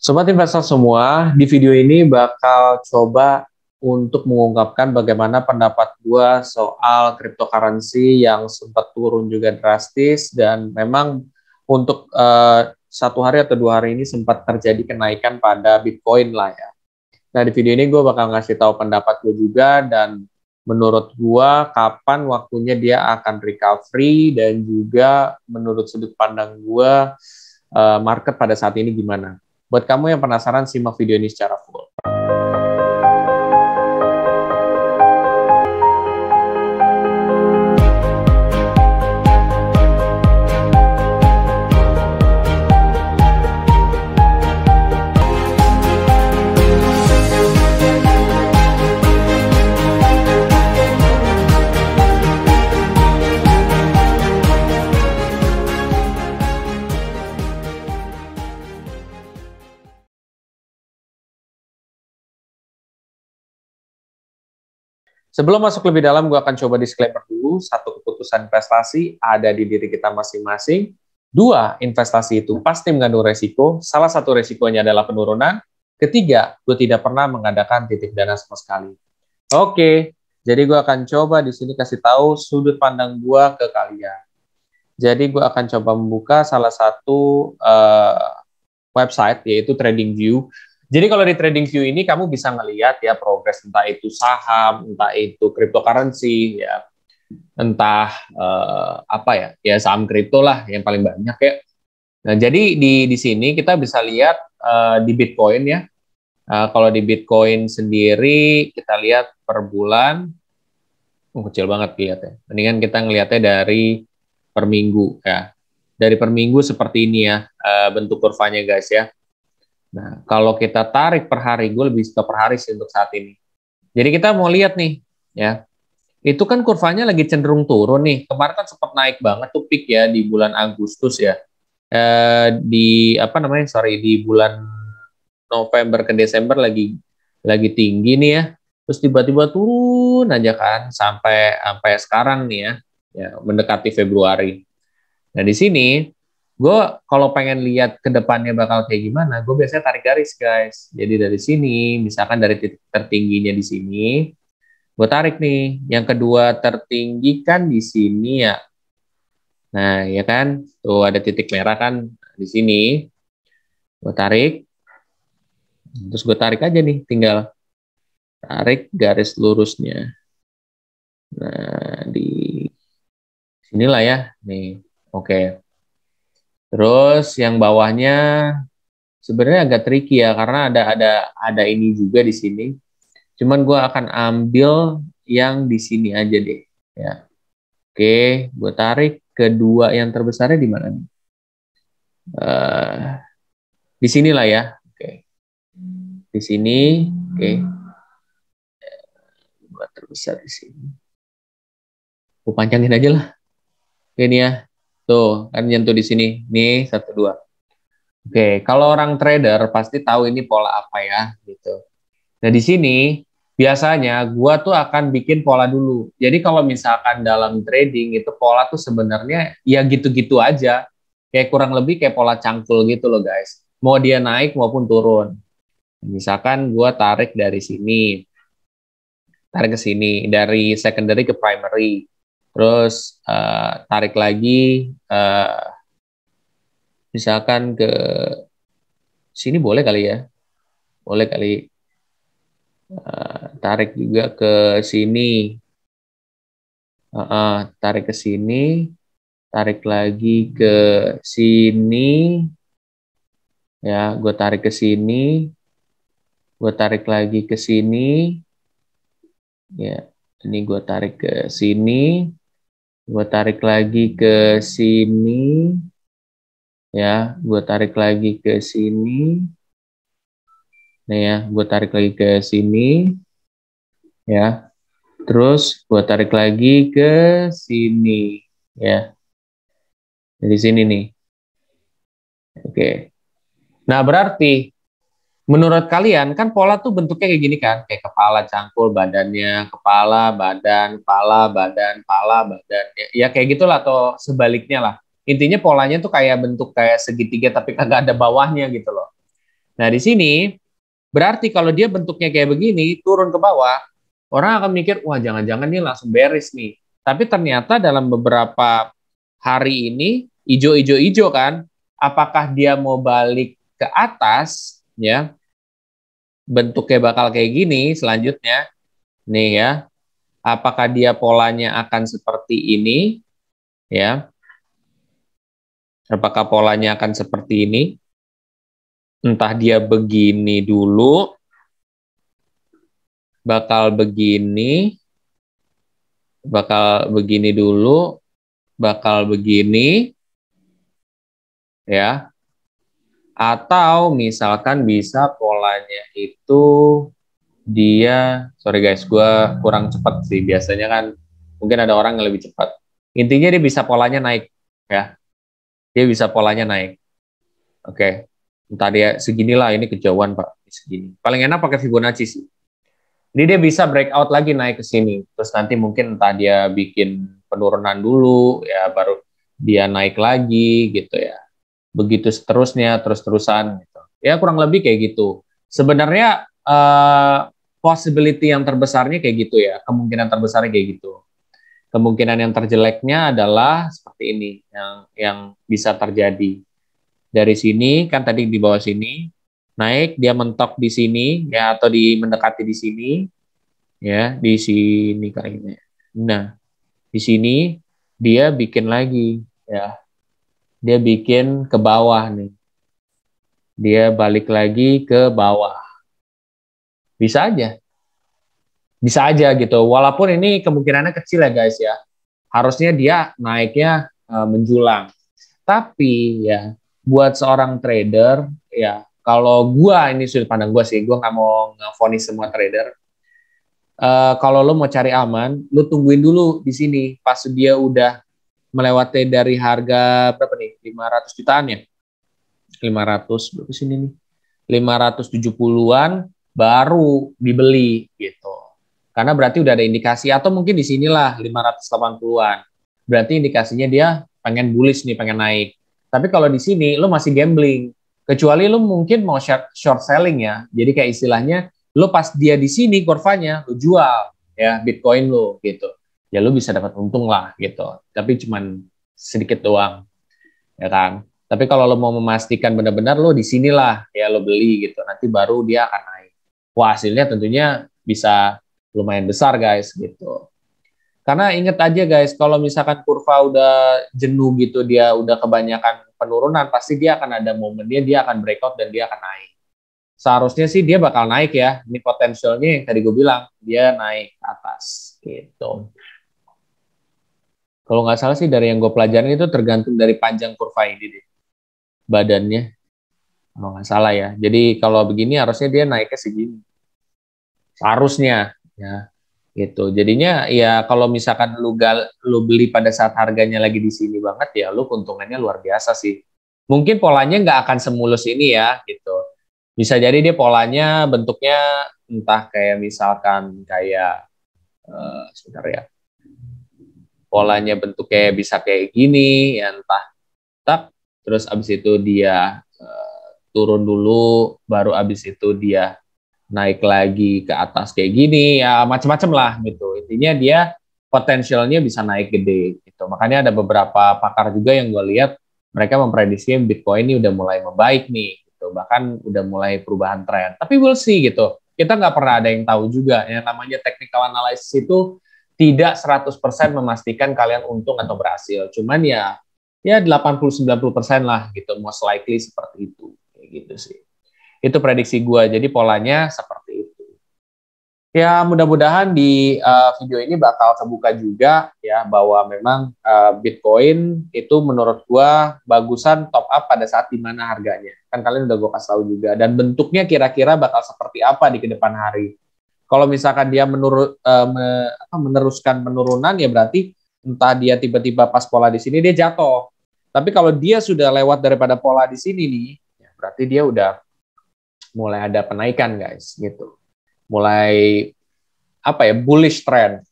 Sobat investor semua, di video ini bakal coba untuk mengungkapkan bagaimana pendapat gua soal cryptocurrency yang sempat turun juga drastis dan memang untuk satu hari atau 2 hari ini sempat terjadi kenaikan pada Bitcoin lah ya. Nah di video ini gue bakal ngasih tahu pendapat gue juga dan menurut gue kapan waktunya dia akan recovery dan juga menurut sudut pandang gue market pada saat ini gimana. Buat kamu yang penasaran, simak video ini secara full. Sebelum masuk lebih dalam, gue akan coba disclaimer dulu. 1, keputusan investasi ada di diri kita masing-masing. 2, investasi itu pasti mengandung resiko. Salah satu resikonya adalah penurunan. 3, gue tidak pernah mengadakan titip dana sama sekali. Oke, jadi gue akan coba di sini kasih tahu sudut pandang gue ke kalian. Jadi gue akan coba membuka salah satu website, yaitu TradingView. Jadi kalau di TradingView ini kamu bisa ngelihat ya progres, entah itu saham, entah itu cryptocurrency, ya, entah apa ya saham kripto lah yang paling banyak ya. Nah jadi di sini kita bisa lihat di Bitcoin ya. Kalau di Bitcoin sendiri kita lihat per bulan, kecil banget lihatnya. Mendingan kita ngelihatnya dari per minggu ya. Dari per minggu seperti ini ya bentuk kurvanya guys ya. Nah, kalau kita tarik per hari, gue lebih suka per hari sih untuk saat ini. Jadi kita mau lihat nih, ya, itu kan kurvanya lagi cenderung turun nih. Kemarin kan sempat naik banget tuh peak ya di bulan Agustus ya. Di apa namanya? Sorry, di bulan November ke Desember lagi tinggi nih ya. Terus tiba-tiba turun aja kan sampai sekarang nih ya mendekati Februari. Nah di sini gue kalau pengen lihat ke depannya bakal kayak gimana, gue biasanya tarik garis guys. Jadi dari sini, misalkan dari titik tertingginya di sini, gue tarik nih. Yang kedua tertinggi kan di sini ya. Nah ya kan, tuh ada titik merah kan di sini. Gue tarik, terus gue tarik aja nih, tinggal tarik garis lurusnya. Nah di sinilah ya, nih, oke. Terus yang bawahnya sebenarnya agak tricky ya karena ada ini juga di sini. Cuman gue akan ambil yang di sini aja deh ya. Oke, gue tarik kedua yang terbesarnya di mana nih? Di sinilah ya. Oke. Di sini, oke. Dua terbesar di sini. Gue panjangin aja lah. Ini ya. Tuh, kan nyentuh di sini. Nih, 1 2. Oke, kalau orang trader pasti tahu ini pola apa ya, gitu. Nah, di sini biasanya gua tuh akan bikin pola dulu. Jadi kalau misalkan dalam trading itu pola tuh sebenarnya ya gitu-gitu aja. Kayak kurang lebih kayak pola cangkul gitu loh, guys. Mau dia naik maupun turun. Misalkan gua tarik dari sini, tarik ke sini, dari secondary ke primary. Terus tarik lagi misalkan ke sini boleh kali ya. Boleh kali. Tarik juga ke sini. Tarik ke sini. Tarik lagi ke sini. Ya, gue tarik ke sini. Gue tarik lagi ke sini. Ya, ini gue tarik ke sini. Gue tarik lagi ke sini. Ya, gue tarik lagi ke sini. Nah ya, gue tarik lagi ke sini. Ya, terus gue tarik lagi ke sini. Ya, dari sini nih. Oke. Nah, berarti menurut kalian kan pola tuh bentuknya kayak gini kan, kayak kepala cangkul badannya, kepala, badan, kepala, badan, kepala, badan. Ya kayak gitulah atau sebaliknya lah. Intinya polanya tuh kayak bentuk kayak segitiga tapi kagak ada bawahnya gitu loh. Nah, di sini berarti kalau dia bentuknya kayak begini, turun ke bawah, orang akan mikir, wah jangan-jangan ini langsung beres nih. Tapi ternyata dalam beberapa hari ini, hijau-hijau-hijau kan, apakah dia mau balik ke atas, ya, bentuknya bakal kayak gini selanjutnya, nih ya, apakah dia polanya akan seperti ini, ya, apakah polanya akan seperti ini, entah dia begini dulu, bakal begini, bakal begini dulu, bakal begini, ya, atau misalkan bisa polanya itu dia, sorry guys, gue kurang cepat sih, biasanya kan mungkin ada orang yang lebih cepat. Intinya dia bisa polanya naik, ya, dia bisa polanya naik. Oke, entah dia seginilah, ini kejauhan Pak, segini. Paling enak pakai Fibonacci sih. Jadi dia bisa breakout lagi naik ke sini. Terus nanti mungkin entah dia bikin penurunan dulu, ya baru dia naik lagi gitu ya. Begitu seterusnya, terus-terusan gitu. Ya kurang lebih kayak gitu. Sebenarnya possibility yang terbesarnya kayak gitu ya. Kemungkinan terbesarnya kayak gitu. Kemungkinan yang terjeleknya adalah seperti ini yang bisa terjadi. Dari sini kan tadi di bawah sini naik, dia mentok di sini ya, atau mendekati di sini ya, di sini kayaknya. Nah, di sini dia bikin lagi ya. Dia bikin ke bawah nih. Dia balik lagi ke bawah. Bisa aja. Bisa aja gitu. Walaupun ini kemungkinannya kecil ya guys ya. Harusnya dia naiknya menjulang. Tapi ya buat seorang trader ya, kalau gua, ini sudut pandang gua sih, gua nggak mau ngevonis semua trader. Kalau lo mau cari aman, lo tungguin dulu di sini pas dia udah melewati dari harga berapa nih? 500 jutaan ya? 500 berapa sini nih? 570-an baru dibeli gitu. Karena berarti udah ada indikasi, atau mungkin di sinilah 580-an. Berarti indikasinya dia pengen bullish nih, pengen naik. Tapi kalau di sini lo masih gambling. Kecuali lo mungkin mau short selling ya. Jadi kayak istilahnya lo pas dia di sini kurvanya lo jual ya Bitcoin lo gitu. Ya lo bisa dapat untung lah gitu. Tapi cuman sedikit doang ya kan. Tapi kalau lo mau memastikan benar-benar lo di sinilah ya lo beli gitu. Nanti baru dia akan naik. Wah, hasilnya tentunya bisa lumayan besar guys gitu. Karena inget aja guys, kalau misalkan kurva udah jenuh gitu, dia udah kebanyakan penurunan, pasti dia akan ada momen dia akan breakout dan dia akan naik. Seharusnya sih dia bakal naik ya. Ini potensialnya yang tadi gue bilang, dia naik ke atas gitu. Kalau nggak salah sih dari yang gue pelajarin itu tergantung dari panjang kurva ini deh, badannya. Kalau nggak salah ya. Jadi kalau begini harusnya dia naiknya segini. Seharusnya ya gitu. Jadinya ya kalau misalkan lu beli pada saat harganya lagi di sini banget ya, lu keuntungannya luar biasa sih. Mungkin polanya nggak akan semulus ini ya gitu. Bisa jadi dia polanya bentuknya entah kayak misalkan kayak sebentar ya. Polanya bentuknya bisa kayak gini ya, entah tak, terus abis itu dia turun dulu, baru abis itu dia naik lagi ke atas kayak gini ya, macam-macam lah gitu. Intinya dia potensialnya bisa naik gede gitu. Makanya ada beberapa pakar juga yang gue lihat mereka memprediksi Bitcoin ini udah mulai membaik nih gitu. Bahkan udah mulai perubahan tren. Tapi we'll see gitu. Kita nggak pernah ada yang tahu juga. Yang namanya technical analysis itu tidak 100% memastikan kalian untung atau berhasil. Cuman ya 80-90% lah gitu, most likely seperti itu. Kayak gitu sih. Itu prediksi gue. Jadi polanya seperti itu. Ya mudah-mudahan di video ini bakal terbuka juga ya bahwa memang Bitcoin itu menurut gue bagusan top up pada saat dimana harganya. Kan kalian udah gue kasih tahu juga. Dan bentuknya kira-kira bakal seperti apa di kedepan hari. Kalau misalkan dia meneruskan penurunan ya berarti entah dia tiba-tiba pas pola di sini dia jatuh. Tapi kalau dia sudah lewat daripada pola di sini nih, ya berarti dia udah mulai ada penaikan guys gitu. Mulai apa ya, bullish trend.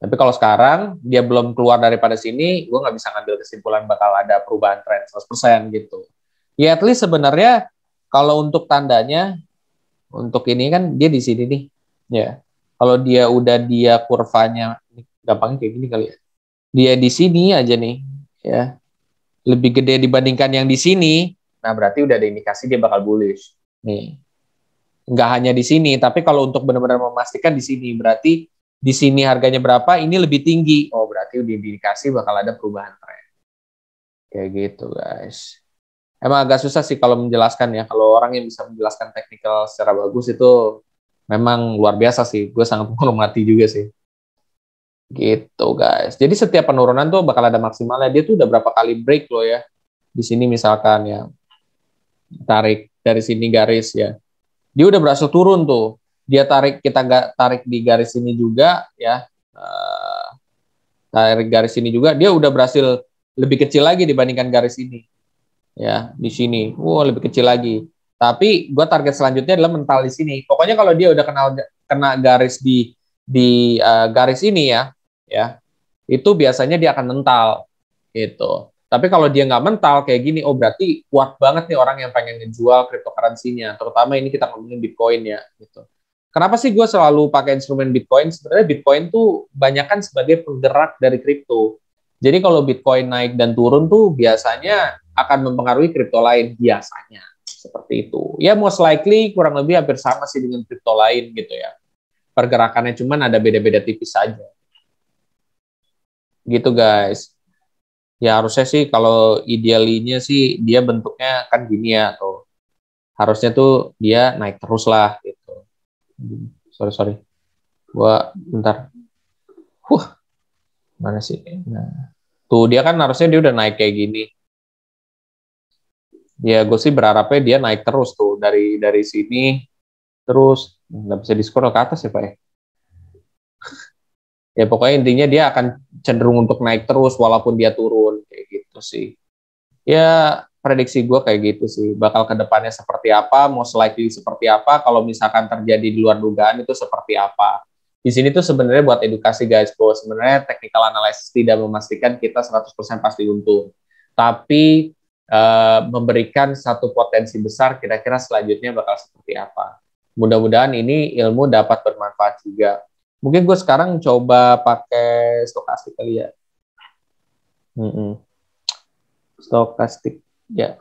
Tapi kalau sekarang dia belum keluar daripada sini, gue nggak bisa ngambil kesimpulan bakal ada perubahan tren 100% gitu. Ya at least sebenarnya Kalau untuk tandanya, untuk ini kan dia di sini nih, ya. Kalau dia kurvanya, gampangnya kayak gini kali ya. Dia di sini aja nih, ya. Lebih gede dibandingkan yang di sini, nah berarti udah ada indikasi dia bakal bullish. Nih, nggak hanya di sini, tapi kalau untuk benar-benar memastikan di sini, berarti di sini harganya berapa, ini lebih tinggi. Oh, berarti udah indikasi bakal ada perubahan tren. Kayak gitu, guys. Emang agak susah sih kalau menjelaskan ya. Kalau orang yang bisa menjelaskan teknikal secara bagus itu memang luar biasa sih. Gue sangat menghormati juga sih. Gitu, guys. Jadi setiap penurunan tuh bakal ada maksimalnya. Dia tuh udah berapa kali break loh ya. Di sini misalkan ya, tarik dari sini garis ya. Dia udah berhasil turun tuh. Dia tarik, kita nggak tarik di garis ini juga ya. Tarik garis ini juga, dia udah berhasil lebih kecil lagi dibandingkan garis ini. Ya, di sini. Lebih kecil lagi. Tapi gue target selanjutnya adalah mental di sini. Pokoknya kalau dia udah kena garis di garis ini ya, itu biasanya dia akan mental gitu. Tapi kalau dia nggak mental kayak gini, oh berarti kuat banget nih orang yang pengen ngejual cryptocurrency-nya. Terutama ini kita ngomongin Bitcoin ya gitu. Kenapa sih gue selalu pakai instrumen Bitcoin? Sebenarnya Bitcoin tuh banyakkan sebagai penggerak dari kripto. Jadi kalau Bitcoin naik dan turun tuh biasanya akan mempengaruhi kripto lain biasanya. Seperti itu. Ya most likely kurang lebih hampir sama sih dengan kripto lain gitu ya. Pergerakannya cuman ada beda-beda tipis saja. Gitu guys. Ya harusnya sih kalau idealnya sih dia bentuknya kan gini ya tuh. Harusnya tuh dia naik terus lah gitu. Sorry. Gua bentar. Mana sih? Nah, tuh dia kan harusnya dia udah naik kayak gini. Ya gue sih berharapnya dia naik terus tuh dari sini terus nggak bisa di-scroll ke atas ya Pak ya. Ya pokoknya intinya dia akan cenderung untuk naik terus walaupun dia turun kayak gitu sih. Ya prediksi gue kayak gitu sih. Bakal ke depannya seperti apa, most likely seperti apa, kalau misalkan terjadi di luar dugaan itu seperti apa. Di sini tuh sebenarnya buat edukasi guys, bahwa sebenarnya technical analysis tidak memastikan kita 100% pasti untung. Tapi memberikan satu potensi besar kira-kira selanjutnya bakal seperti apa. Mudah-mudahan ini ilmu dapat bermanfaat juga. Mungkin gue sekarang coba pakai stokastik kali ya. Stokastik ya.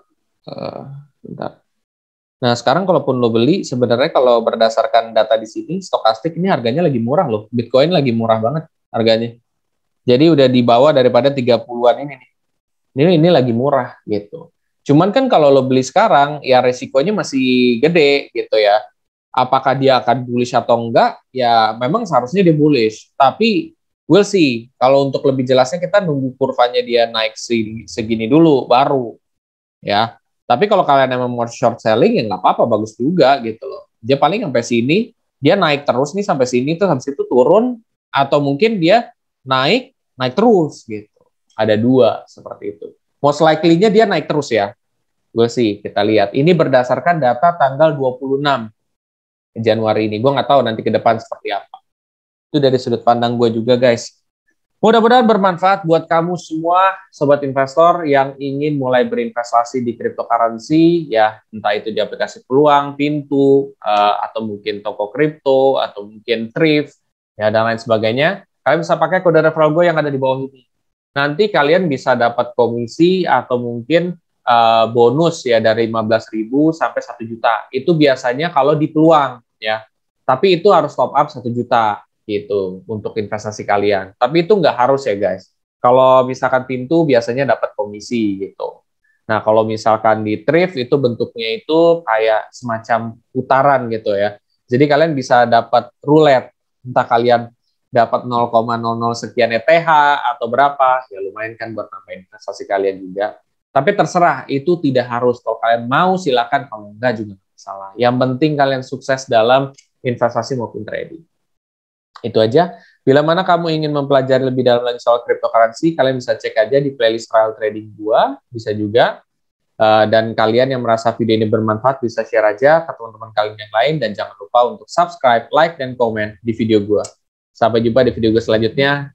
Bentar. Nah sekarang kalaupun lo beli, sebenarnya kalau berdasarkan data di sini, stokastik ini harganya lagi murah loh. Bitcoin lagi murah banget harganya. Jadi udah di bawah daripada 30-an ini nih. Ini lagi murah gitu. Cuman kan kalau lo beli sekarang, ya resikonya masih gede gitu ya. Apakah dia akan bullish atau enggak? Ya memang seharusnya dia bullish. Tapi we'll see. Kalau untuk lebih jelasnya kita nunggu kurvanya dia naik segini dulu baru ya. Tapi kalau kalian emang mau short selling ya nggak apa-apa, bagus juga gitu loh. Dia paling sampai sini, dia naik terus nih sampai sini tuh habis itu turun atau mungkin dia naik terus gitu. Ada dua seperti itu. Most likely-nya dia naik terus ya. Gue sih kita lihat. Ini berdasarkan data tanggal 26 Januari ini. Gue nggak tahu nanti ke depan seperti apa. Itu dari sudut pandang gue juga guys. Mudah-mudahan bermanfaat buat kamu semua, sobat investor yang ingin mulai berinvestasi di cryptocurrency, ya entah itu di aplikasi peluang, pintu, atau mungkin toko kripto, atau mungkin thrift, ya dan lain sebagainya. Kalian bisa pakai kode referral gue yang ada di bawah ini. Nanti kalian bisa dapat komisi atau mungkin bonus ya dari 15.000 sampai 1 juta. Itu biasanya kalau di peluang ya. Tapi itu harus top up 1 juta gitu untuk investasi kalian. Tapi itu nggak harus ya guys. Kalau misalkan pintu biasanya dapat komisi gitu. Nah kalau misalkan di thrift itu bentuknya itu kayak semacam putaran gitu ya. Jadi kalian bisa dapat roulette. Entah kalian dapat 0,00 sekian ETH atau berapa, ya lumayan kan buat nambah investasi kalian juga. Tapi terserah, itu tidak harus. Kalau kalian mau silakan, kalau enggak juga nggak masalah. Yang penting kalian sukses dalam investasi maupun trading. Itu aja. Bila mana kamu ingin mempelajari lebih dalam lagi soal cryptocurrency, kalian bisa cek aja di playlist trial trading gua, bisa juga. Dan kalian yang merasa video ini bermanfaat bisa share aja ke teman-teman kalian yang lain, dan jangan lupa untuk subscribe, like, dan komen di video gua. Sampai jumpa di video gue selanjutnya.